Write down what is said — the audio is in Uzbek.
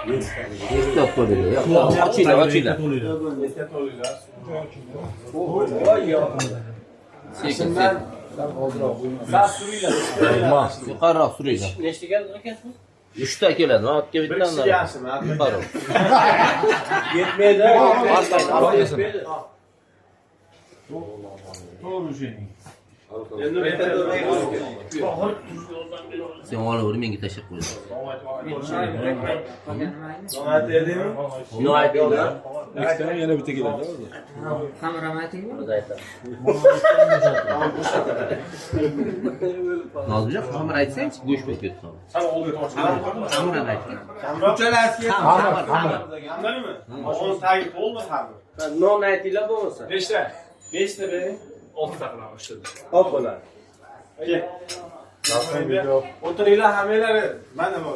Nechta to'laydi? Ochinglar, ochinglar. Sekin. Yuqoriroq suringlar. Nechta keldi akasi? 3 ta keladi. Men otga bittadan. Yuqori. Yetmaydi. Orqaga. Sen olaver, menga tashlab qo'y. Nima aytdinglar? Yana bitta keladi. Kameraman aytingmi? Nozirjon, xamir aytsang-chi, go'sht bo'lib ketdi. Xamir ayting. Non aytinglar bo'lmasa. 5 ta. 5 ta bering. 6 ta qilamiz shu. Hop bo'ladi. O'tiringlar hammanglar. Mana bu